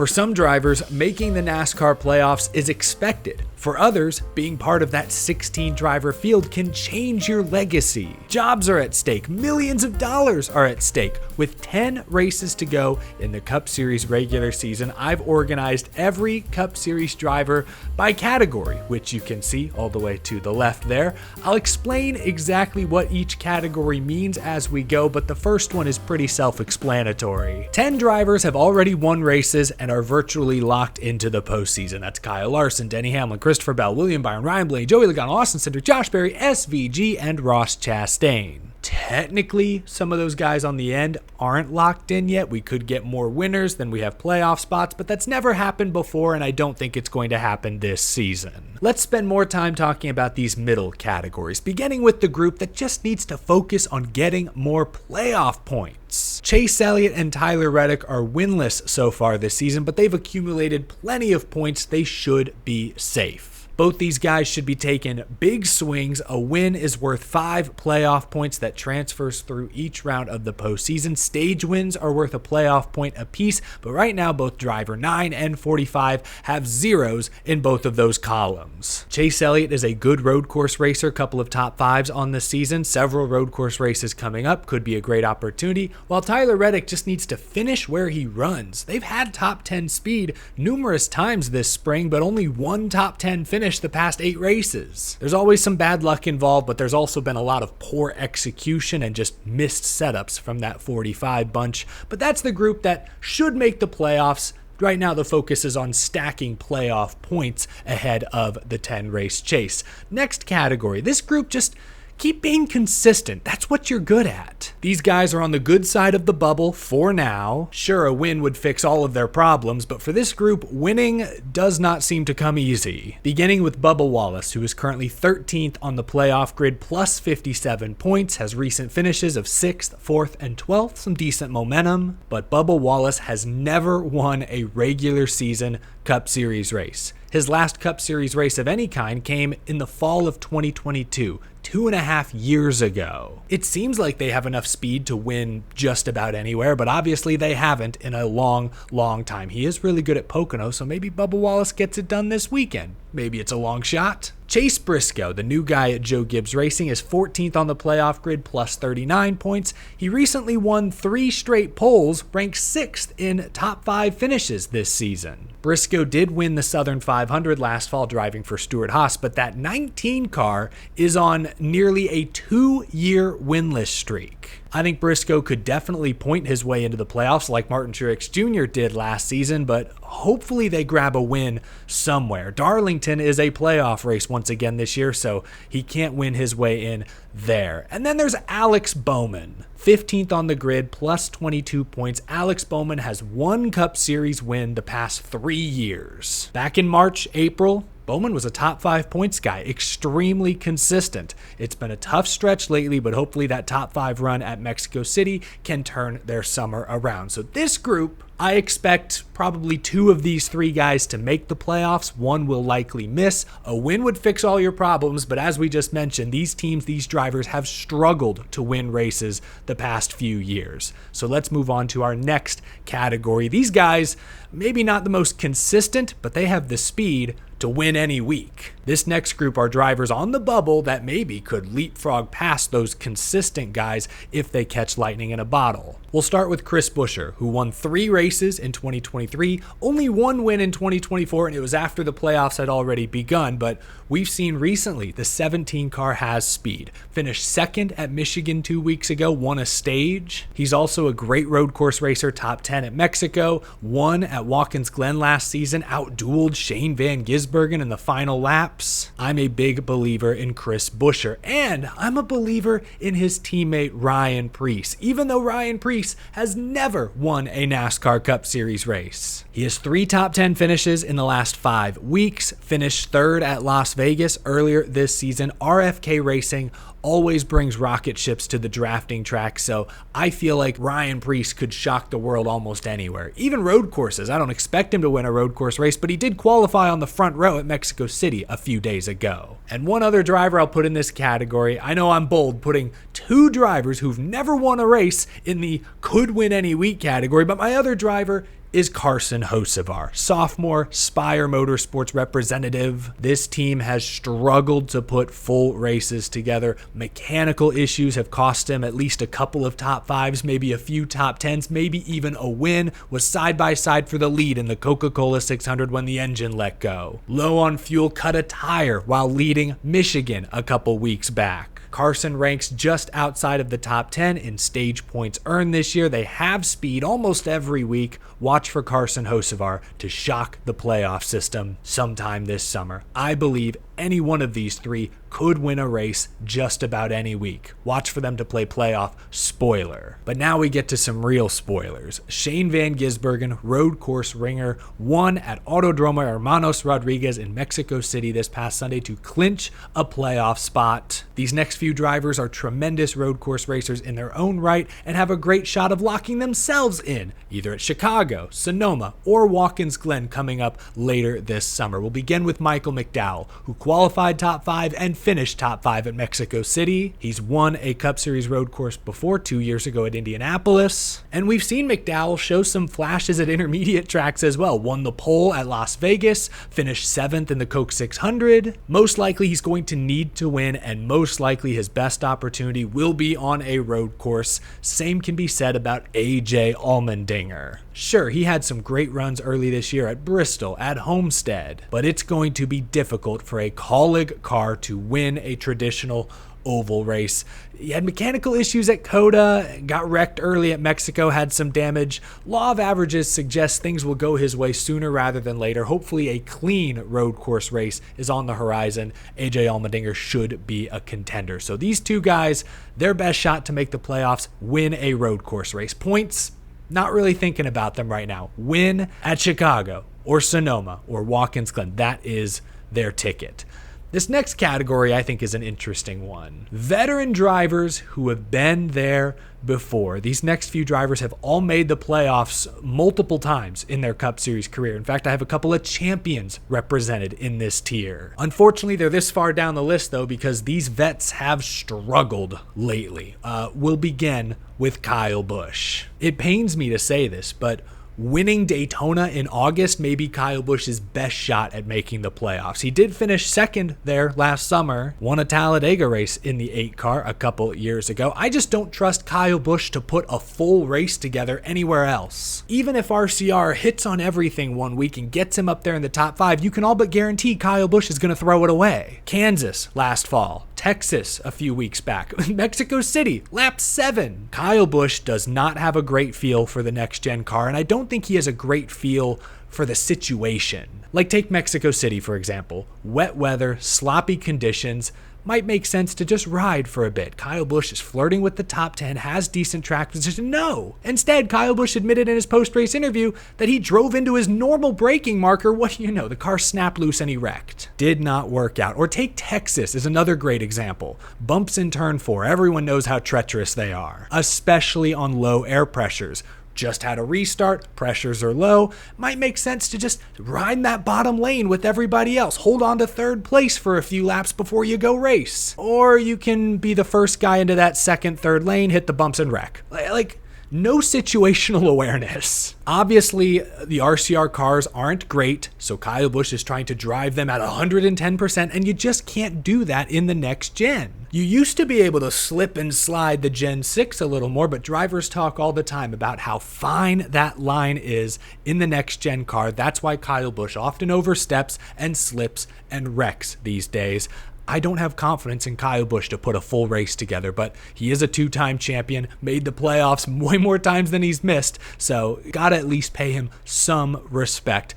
For some drivers, making the NASCAR playoffs is expected. For others, being part of that 16-driver field can change your legacy. Jobs are at stake, millions of dollars are at stake. With 10 races to go in the Cup Series regular season, I've organized every Cup Series driver by category, which you can see all the way to the left there. I'll explain exactly what each category means as we go, but the first one is pretty self-explanatory. 10 drivers have already won races and are virtually locked into the postseason. That's Kyle Larson, Denny Hamlin, Christopher Bell, William Byron, Ryan Blaney, Joey Logano, Austin Cindric, Josh Berry, SVG, and Ross Chastain. Technically, some of those guys on the end aren't locked in yet. We could get more winners than we have playoff spots, but that's never happened before, and I don't think it's going to happen this season. Let's spend more time talking about these middle categories, beginning with the group that just needs to focus on getting more playoff points. Chase Elliott and Tyler Reddick are winless so far this season, but they've accumulated plenty of points. They should be safe. Both these guys should be taking big swings. A win is worth 5 playoff points that transfers through each round of the postseason. Stage wins are worth a playoff point apiece, but right now both driver 9 and 45 have zeros in both of those columns. Chase Elliott is a good road course racer, couple of top 5s on the season, several road course races coming up, could be a great opportunity, while Tyler Reddick just needs to finish where he runs. They've had top 10 speed numerous times this spring, but only one top 10 finish the past 8 races. There's always some bad luck involved, but there's also been a lot of poor execution and just missed setups from that 45 bunch. But that's the group that should make the playoffs. Right now, the focus is on stacking playoff points ahead of the 10-race chase. Next category, this group just keep being consistent. That's what you're good at. These guys are on the good side of the bubble for now. Sure, a win would fix all of their problems, but for this group, winning does not seem to come easy. Beginning with Bubba Wallace, who is currently 13th on the playoff grid, plus 57 points, has recent finishes of 6th, 4th, and 12th, some decent momentum, but Bubba Wallace has never won a regular season Cup Series race. His last Cup Series race of any kind came in the fall of 2022, 2.5 years ago. It seems like they have enough speed to win just about anywhere, but obviously they haven't in a long, long time. He is really good at Pocono, so maybe Bubba Wallace gets it done this weekend. Maybe it's a long shot. Chase Briscoe, the new guy at Joe Gibbs Racing, is 14th on the playoff grid, plus 39 points. He recently won 3 straight poles, ranked 6th in top 5 finishes this season. Briscoe did win the Southern 500 last fall driving for Stuart Haas, but that 19 car is on nearly a 2-year winless streak. I think Briscoe could definitely point his way into the playoffs like Martin Truex Jr. did last season, but hopefully they grab a win somewhere. Darlington is a playoff race once again this year, so he can't win his way in there. And then there's Alex Bowman, 15th on the grid, plus 22 points. Alex Bowman has 1 Cup Series win the past 3 years. Back in March, April, Bowman was a top 5 points guy, extremely consistent. It's been a tough stretch lately, but hopefully that top 5 run at Mexico City can turn their summer around. So this group, I expect probably 2 of these 3 guys to make the playoffs. 1 will likely miss. A win would fix all your problems, but as we just mentioned, these teams, these drivers have struggled to win races the past few years. So let's move on to our next category. These guys, maybe not the most consistent, but they have the speed to win any week. This next group are drivers on the bubble that maybe could leapfrog past those consistent guys if they catch lightning in a bottle. We'll start with Chris Buescher, who won 3 races in 2023, only 1 win in 2024, and it was after the playoffs had already begun, but we've seen recently the 17 car has speed. Finished 2nd at Michigan 2 weeks ago, won a stage. He's also a great road course racer, top 10 at Mexico, won at Watkins Glen last season, outdueled Shane Van Gisbergen in the final laps. I'm a big believer in Chris Buescher, and I'm a believer in his teammate Ryan Preece, even though Ryan Preece has never won a NASCAR Cup Series race. He has 3 top 10 finishes in the last 5 weeks, finished 3rd at Las Vegas earlier this season. RFK Racing always brings rocket ships to the drafting track, so I feel like Ryan Preece could shock the world almost anywhere. Even road courses. I don't expect him to win a road course race, but he did qualify on the front row at Mexico City a few days ago. And one other driver I'll put in this category, I know I'm bold putting 2 drivers who've never won a race in the could win any week category, but my other driver is Carson Hocevar, sophomore Spire Motorsports representative. This team has struggled to put full races together. Mechanical issues have cost him at least a couple of top fives, maybe a few top tens, maybe even a win. Was side by side for the lead in the Coca-Cola 600 when the engine let go. Low on fuel, cut a tire while leading Michigan a couple weeks back. Carson ranks just outside of the top 10 in stage points earned this year. They have speed almost every week. Watch for Carson Hocevar to shock the playoff system sometime this summer. I believe any one of these three could win a race just about any week. Watch for them to play playoff, spoiler. But now we get to some real spoilers. Shane Van Gisbergen, road course ringer, won at Autodromo Hermanos Rodriguez in Mexico City this past Sunday to clinch a playoff spot. These next few drivers are tremendous road course racers in their own right and have a great shot of locking themselves in, either at Chicago, Sonoma, or Watkins Glen coming up later this summer. We'll begin with Michael McDowell, who qualified top 5 and finished top 5 at Mexico City. He's won a Cup Series road course before 2 years ago at Indianapolis. And we've seen McDowell show some flashes at intermediate tracks as well. Won the pole at Las Vegas, finished 7th in the Coke 600. Most likely he's going to need to win, and most likely his best opportunity will be on a road course. Same can be said about AJ Allmendinger. Sure, he had some great runs early this year at Bristol, at Homestead, but it's going to be difficult for a Kaulig car to win a traditional oval race. He had mechanical issues at Coda, got wrecked early at Mexico, had some damage. Law of averages suggests things will go his way sooner rather than later. Hopefully a clean road course race is on the horizon. AJ Allmendinger should be a contender. So these two guys, their best shot to make the playoffs, win a road course race. Points, not really thinking about them right now. Win at Chicago or Sonoma or Watkins Glen. That is their ticket. This next category I think is an interesting one. Veteran drivers who have been there before. These next few drivers have all made the playoffs multiple times in their Cup Series career. In fact, I have a couple of champions represented in this tier. Unfortunately, they're this far down the list though because these vets have struggled lately. We'll begin with Kyle Busch. It pains me to say this, but winning Daytona in August may be Kyle Busch's best shot at making the playoffs. He did finish second there last summer, won a Talladega race in the 8 car a couple years ago. I just don't trust Kyle Busch to put a full race together anywhere else. Even if RCR hits on everything one week and gets him up there in the top 5, you can all but guarantee Kyle Busch is going to throw it away. Kansas last fall. Texas a few weeks back. Mexico City, lap 7. Kyle Busch does not have a great feel for the next gen car, and I don't think he has a great feel for the situation. Like take Mexico City, for example. Wet weather, sloppy conditions. Might make sense to just ride for a bit. Kyle Busch is flirting with the top 10, has decent track position. No! Instead, Kyle Busch admitted in his post-race interview that he drove into his normal braking marker. What do you know? The car snapped loose and he wrecked. Did not work out. Or take Texas as another great example. Bumps in turn 4. Everyone knows how treacherous they are, especially on low air pressures. Just had a restart, pressures are low, might make sense to just ride that bottom lane with everybody else. Hold on to third place for a few laps before you go race. Or you can be the first guy into that second, third lane, hit the bumps and wreck. Like, no situational awareness. Obviously, the RCR cars aren't great, so Kyle Busch is trying to drive them at 110%, and you just can't do that in the next gen. You used to be able to slip and slide the Gen 6 a little more, but drivers talk all the time about how fine that line is in the next gen car. That's why Kyle Busch often oversteps and slips and wrecks these days. I don't have confidence in Kyle Busch to put a full race together, but he is a 2-time champion, made the playoffs way more times than he's missed, so gotta at least pay him some respect.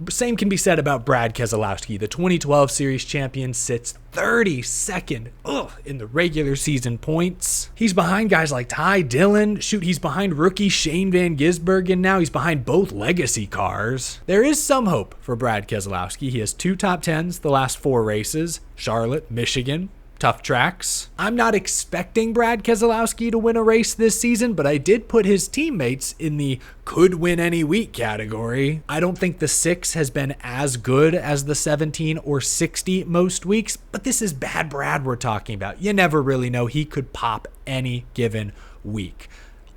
Same can be said about Brad Keselowski. The 2012 Series champion sits 32nd in the regular season points. He's behind guys like Ty Dillon. Shoot, he's behind rookie Shane Van Gisbergen now. He's behind both legacy cars. There is some hope for Brad Keselowski. He has 2 top 10s the last 4 races. Charlotte, Michigan. Tough tracks. I'm not expecting Brad Keselowski to win a race this season, but I did put his teammates in the could win any week category. I don't think the 6 has been as good as the 17 or 60 most weeks, but this is bad Brad we're talking about. You never really know. He could pop any given week.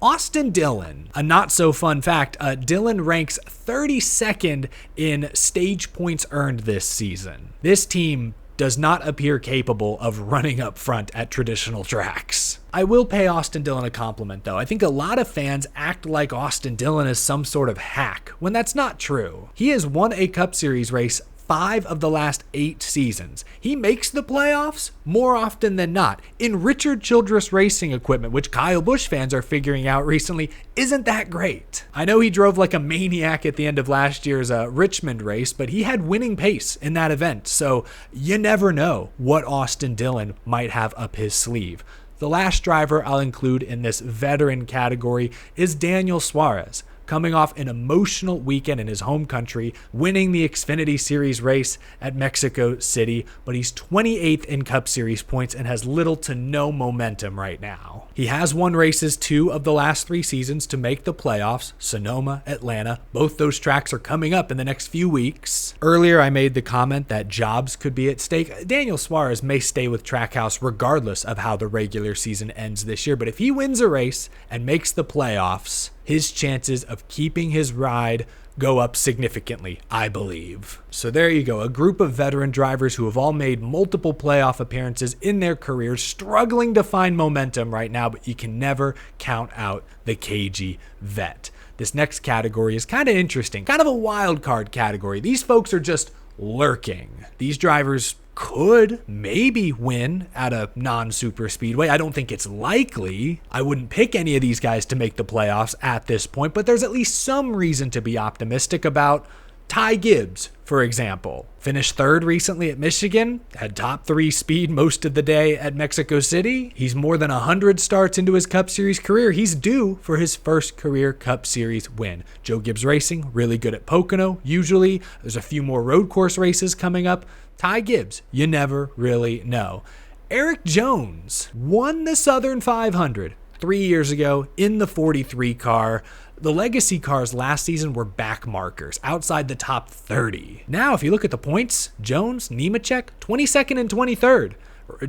Austin Dillon. A not so fun fact, Dillon ranks 32nd in stage points earned this season. This team does not appear capable of running up front at traditional tracks. I will pay Austin Dillon a compliment though. I think a lot of fans act like Austin Dillon is some sort of hack, when that's not true. He has won a Cup Series race 5 of the last 8 seasons. He makes the playoffs more often than not in Richard Childress racing equipment, which Kyle Busch fans are figuring out recently isn't that great. I know he drove like a maniac at the end of last year's Richmond race, but he had winning pace in that event, so you never know what Austin Dillon might have up his sleeve. The last driver I'll include in this veteran category is Daniel Suarez, coming off an emotional weekend in his home country, winning the Xfinity Series race at Mexico City, but he's 28th in Cup Series points and has little to no momentum right now. He has won races 2 of the last 3 seasons to make the playoffs, Sonoma, Atlanta. Both those tracks are coming up in the next few weeks. Earlier, I made the comment that jobs could be at stake. Daniel Suarez may stay with Trackhouse regardless of how the regular season ends this year, but if he wins a race and makes the playoffs, his chances of keeping his ride go up significantly, I believe. So there you go, a group of veteran drivers who have all made multiple playoff appearances in their careers, struggling to find momentum right now, but you can never count out the cagey vet. This next category is kind of interesting, kind of a wild card category. These folks are just lurking. These drivers could maybe win at a non-super speedway. I don't think it's likely. I wouldn't pick any of these guys to make the playoffs at this point, but there's at least some reason to be optimistic about Ty Gibbs, for example. Finished 3rd recently at Michigan, had top 3 speed most of the day at Mexico City. He's more than 100 starts into his Cup Series career. He's due for his first career Cup Series win. Joe Gibbs Racing, really good at Pocono, usually. There's a few more road course races coming up. Ty Gibbs, you never really know. Eric Jones won the Southern 500 3 years ago in the 43 car. The legacy cars last season were back markers outside the top 30. Now, if you look at the points, Jones, Nemechek, 22nd and 23rd.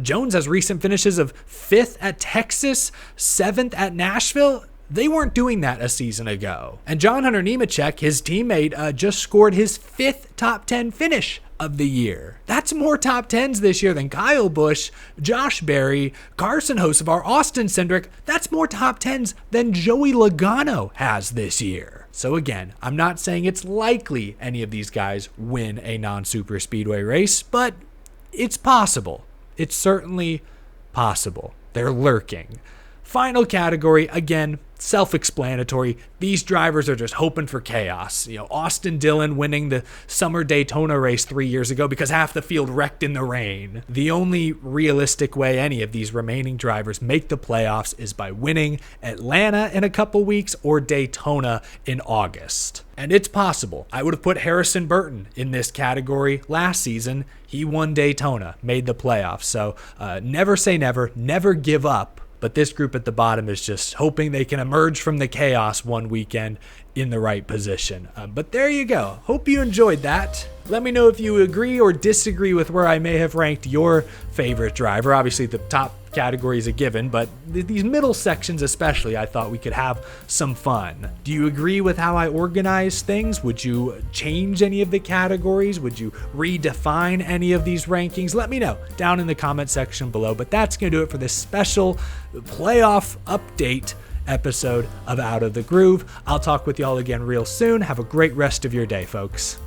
Jones has recent finishes of 5th at Texas, 7th at Nashville. They weren't doing that a season ago. And John Hunter Nemechek, his teammate, just scored his 5th top 10 finish of the year. That's more top 10s this year than Kyle Busch, Josh Berry, Carson Hocevar, Austin Cindric. That's more top 10s than Joey Logano has this year. So again, I'm not saying it's likely any of these guys win a non-super speedway race, but it's possible. It's certainly possible. They're lurking. Final category, again, self-explanatory. These drivers are just hoping for chaos. Austin Dillon winning the Summer Daytona race 3 years ago because half the field wrecked in the rain. The only realistic way any of these remaining drivers make the playoffs is by winning Atlanta in a couple weeks or Daytona in August. And it's possible. I would have put Harrison Burton in this category last season. He won Daytona, made the playoffs. So never say never, never give up. But this group at the bottom is just hoping they can emerge from the chaos one weekend in the right position. But there you go. Hope you enjoyed that. Let me know if you agree or disagree with where I may have ranked your favorite driver. Obviously, the top category is a given, but these middle sections especially, I thought we could have some fun. Do you agree with how I organize things? Would you change any of the categories? Would you redefine any of these rankings? Let me know down in the comment section below. But that's going to do it for this special playoff update episode of Out of the Groove. I'll talk with y'all again real soon. Have a great rest of your day, folks.